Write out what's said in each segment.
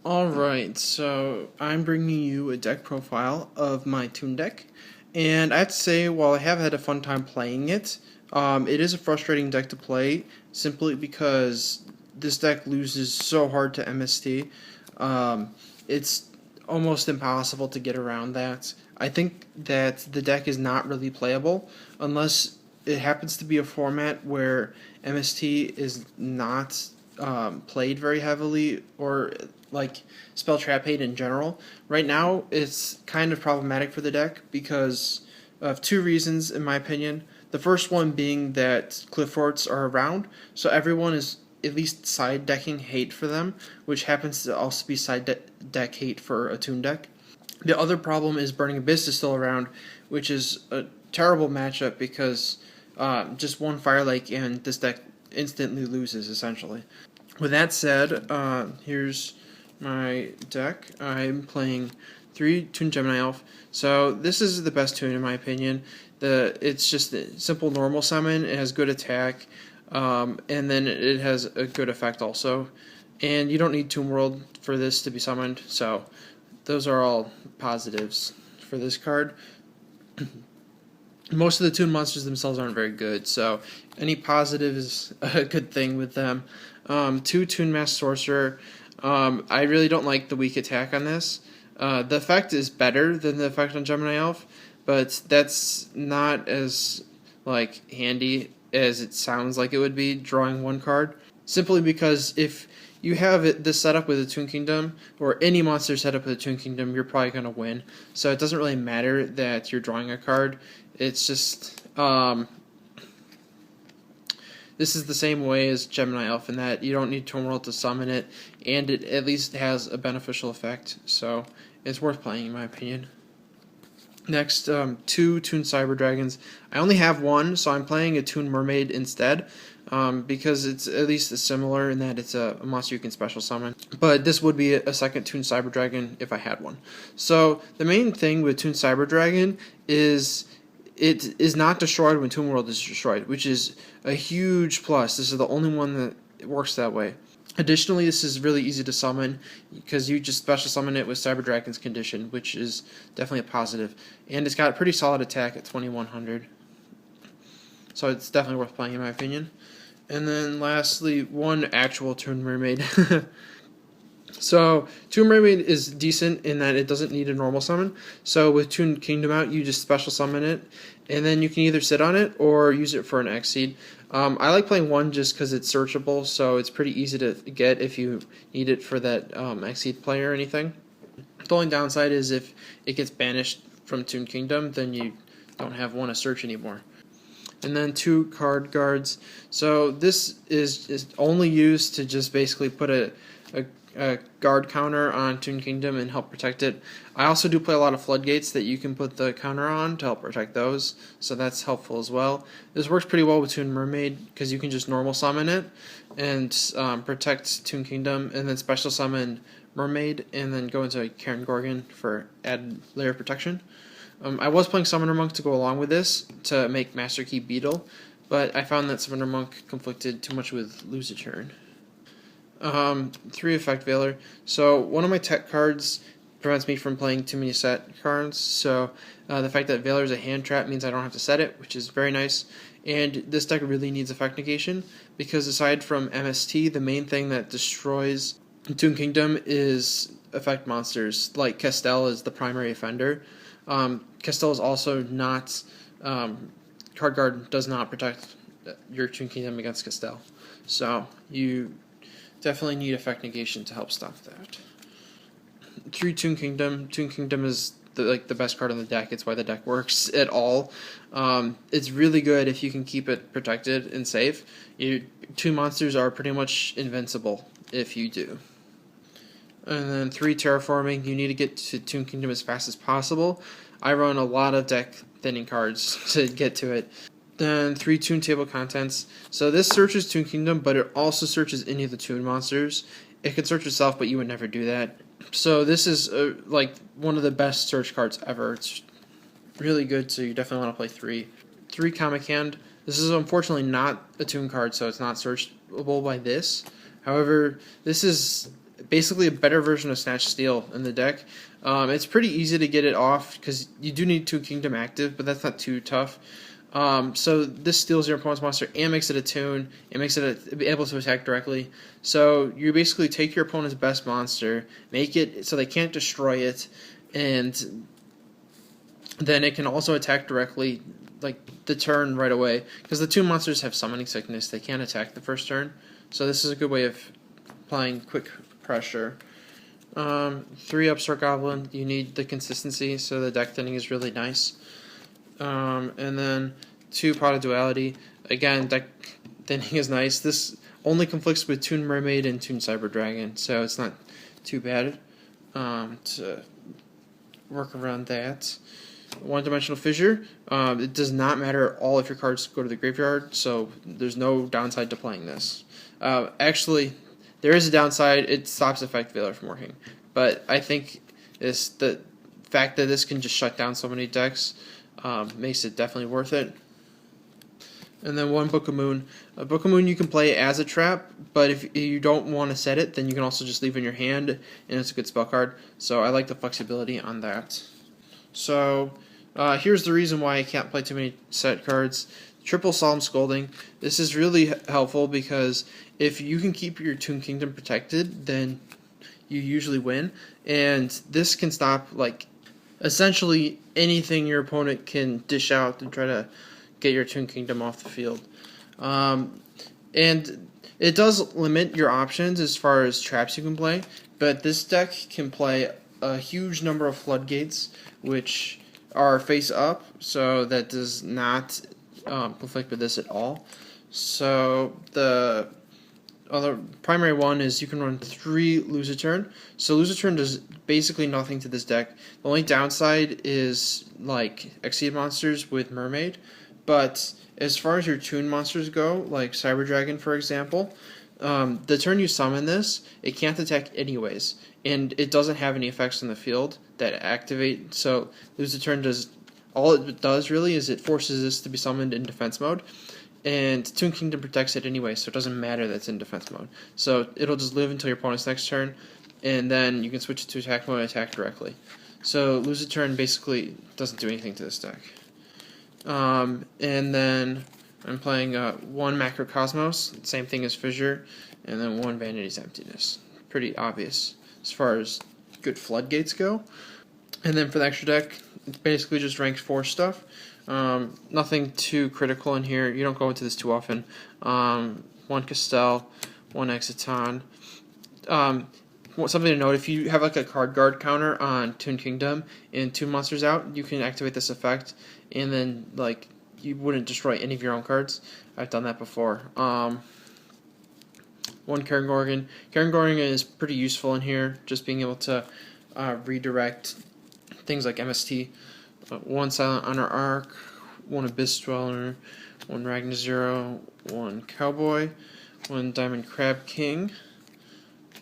Alright, so I'm bringing you a deck profile of my Toon deck, and I have to say, while I have had a fun time playing it, it is a frustrating deck to play simply because this deck loses so hard to MST. It's almost impossible to get around that. I think that the deck is not really playable unless it happens to be a format where MST is not played very heavily, or like spell trap hate in general. Right now, it's kind of problematic for the deck because of two reasons, in my opinion. The first one being that cliff forts are around, so everyone is at least side decking hate for them, which happens to also be deck hate for a Toon deck. The other problem is Burning Abyss is still around, which is a terrible matchup because just one Fire Lake and this deck instantly loses, essentially. With that said, here's my deck. I'm playing 3 Toon Gemini Elf. So this is the best Toon in my opinion. It's just a simple normal summon. It has good attack, and then it has a good effect also. And you don't need Toon World for this to be summoned, so those are all positives for this card. Most of the Toon monsters themselves aren't very good, so any positive is a good thing with them. 2 Toon Mask Sorcerer. I really don't like the weak attack on this. The effect is better than the effect on Gemini Elf, but that's not as handy as it sounds like it would be drawing one card. Simply because if you have this set up with a Toon Kingdom, or any monster set up with a Toon Kingdom, you're probably going to win. So it doesn't really matter that you're drawing a card. It's just, this is the same way as Gemini Elf in that you don't need Toon World to summon it, and it at least has a beneficial effect. So it's worth playing in my opinion. Next, 2 Toon Cyber Dragons. I only have one, so I'm playing a Toon Mermaid instead, because it's at least similar in that it's a monster you can special summon. But this would be a second Toon Cyber Dragon if I had one. So the main thing with Toon Cyber Dragon is it is not destroyed when Toon World is destroyed, which is a huge plus. This is the only one that works that way. Additionally, this is really easy to summon because you just special summon it with Cyber Dragon's condition, which is definitely a positive. And it's got a pretty solid attack at 2100. So it's definitely worth playing in my opinion. And then lastly, 1 actual Toon Mermaid. So Toon Mermaid is decent in that it doesn't need a normal summon. So with Toon Kingdom out, you just special summon it, and then you can either sit on it or use it for an X-Seed. I like playing 1 just because it's searchable, so it's pretty easy to get if you need it for that X-Seed play or anything. The only downside is if it gets banished from Toon Kingdom, then you don't have 1 to search anymore. And then 2 Card Guards. So this is only used to just basically put a guard counter on Toon Kingdom and help protect it. I also do play a lot of floodgates that you can put the counter on to help protect those, so that's helpful as well. This works pretty well with Toon Mermaid because you can just normal summon it and protect Toon Kingdom, and then special summon Mermaid and then go into Karen Gorgon for added layer of protection. I was playing Summoner Monk to go along with this to make Master Key Beetle, but I found that Summoner Monk conflicted too much with Lose a Turn. 3 Effect Veiler. So one of my tech cards prevents me from playing too many set cards, so the fact that Veiler is a hand trap means I don't have to set it, which is very nice. And this deck really needs effect negation, because aside from MST, the main thing that destroys Toon Kingdom is effect monsters, like Castell is the primary offender. Castell is also not, Card Guard does not protect your Toon Kingdom against Castell, so you definitely need effect negation to help stop that. 3 Toon Kingdom. Toon Kingdom is the best card on the deck. It's why the deck works at all. It's really good if you can keep it protected and safe. Toon monsters are pretty much invincible if you do. And then 3 Terraforming. You need to get to Toon Kingdom as fast as possible. I run a lot of deck thinning cards to get to it. Then 3 Toon Table Contents. So this searches Toon Kingdom, but it also searches any of the Toon monsters. It can search itself, but you would never do that. So this is one of the best search cards ever. It's really good, so you definitely want to play 3. 3 Comic Hand. This is unfortunately not a Toon card, so it's not searchable by this. However, this is basically a better version of Snatch Steal in the deck. It's pretty easy to get it off because you do need Toon Kingdom active, but that's not too tough. So this steals your opponent's monster and makes it a Toon, and makes it able to attack directly. So you basically take your opponent's best monster, make it so they can't destroy it, and then it can also attack directly, like the turn right away. Because the Toon monsters have summoning sickness, they can't attack the first turn. So this is a good way of applying quick pressure. 3 Upstart Goblin, you need the consistency, so the deck thinning is really nice. And then 2 Pot of Duality. Again, deck thinning is nice. This only conflicts with Toon Mermaid and Toon Cyber Dragon, so it's not too bad to work around that. One-Dimensional Fissure. It does not matter at all if your cards go to the graveyard, so there's no downside to playing this. Actually, there is a downside. It stops Effect Veiler from working. But I think the fact that this can just shut down so many decks makes it definitely worth it. And then 1 Book of Moon. A Book of Moon you can play as a trap, but if you don't want to set it, then you can also just leave it in your hand, and it's a good spell card. So I like the flexibility on that. So here's the reason why I can't play too many set cards. Triple Solemn Scolding. This is really helpful because if you can keep your Toon Kingdom protected, then you usually win. And this can stop, like, essentially anything your opponent can dish out to try to get your Toon Kingdom off the field. And it does limit your options as far as traps you can play, but this deck can play a huge number of floodgates, which are face up, so that does not conflict with this at all. So the other primary one is you can run 3 Lose a Turn. So Lose a Turn does basically nothing to this deck. The only downside is like Exceed monsters with Mermaid, but as far as your Toon monsters go, like Cyber Dragon for example, the turn you summon this, it can't attack anyways, and it doesn't have any effects in the field that activate. So Lose a Turn does all it does really is it forces this to be summoned in defense mode, and Toon Kingdom protects it anyway, so it doesn't matter that it's in defense mode. So it'll just live until your opponent's next turn, and then you can switch it to attack mode and attack directly. So Lose a Turn basically doesn't do anything to this deck. And then I'm playing 1 Macrocosmos, same thing as Fissure, and then 1 Vanity's Emptiness. Pretty obvious as far as good floodgates go. And then for the extra deck, it's basically just rank 4 stuff. Nothing too critical in here. You don't go into this too often. 1 Castel, 1 Exiton. Something to note, if you have like a card guard counter on Toon Kingdom and 2 monsters out, you can activate this effect, and then like you wouldn't destroy any of your own cards. I've done that before. 1 Karen Gorgon. Karen Gorgon is pretty useful in here, just being able to redirect things like MST. 1 Silent Honor Arc, 1 Abyss Dweller, 1 Ragnar Zero, 1 Cowboy, 1 Diamond Crab King,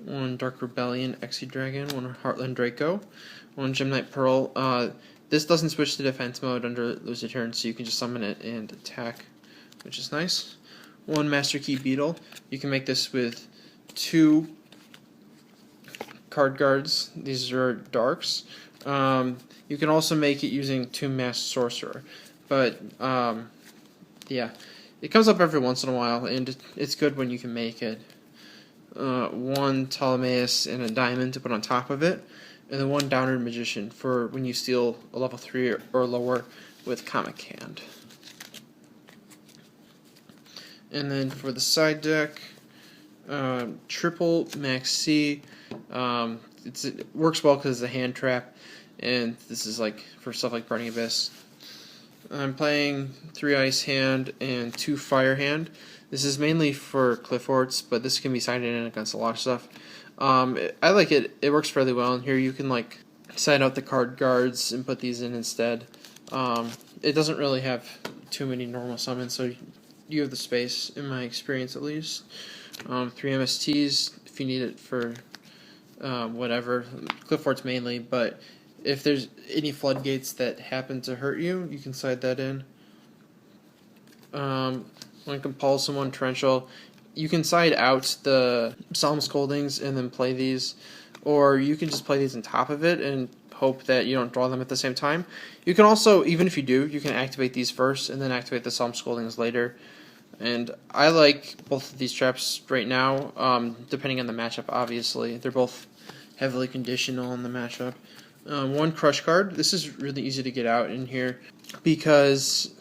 1 Dark Rebellion Exy Dragon, 1 Heartland Draco, 1 Gemnite Pearl. This doesn't switch to defense mode under Lose a Turn, so you can just summon it and attack, which is nice. 1 Master Key Beetle. You can make this with 2 card guards. These are darks. You can also make it using 2 Masked Sorcerer, but yeah, it comes up every once in a while, and it's good when you can make it. 1 Ptolemaeus and a diamond to put on top of it, and then 1 Downward Magician for when you steal a level 3 or lower with Comic Hand. And then for the side deck, triple Max C. It works well because it's a hand trap, and this is like for stuff like Burning Abyss. I'm playing 3 Ice Hand and 2 Fire Hand. This is mainly for Clifforts, but this can be sided in against a lot of stuff. I like it. It works fairly well. And here you can like side out the card guards and put these in instead. It doesn't really have too many normal summons, so you have the space, in my experience at least. 3 MSTs if you need it for whatever. Clifforts mainly, but if there's any floodgates that happen to hurt you, you can side that in. 1 Compulse and 1 Torrential. you can side out the Solemn Scoldings and then play these, or you can just play these on top of it and hope that you don't draw them at the same time. You can also, even if you do, you can activate these first and then activate the Solemn Scoldings later. And I like both of these traps right now, depending on the matchup, obviously. They're both heavily conditional in the matchup. One Crush card. This is really easy to get out in here because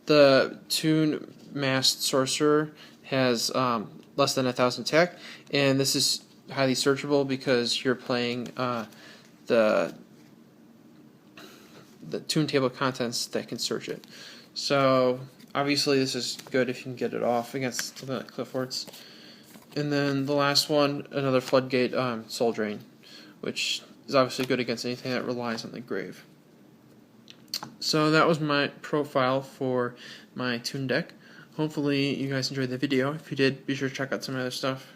the Toon Masked Sorcerer has less than 1,000 attack, and this is highly searchable because you're playing the Toon Table of Contents that can search it. So obviously this is good if you can get it off against something like Clifford's. And then the last one, another Floodgate Soul Drain, which is obviously good against anything that relies on the grave. So that was my profile for my Toon deck. Hopefully you guys enjoyed the video. If you did, be sure to check out some other stuff.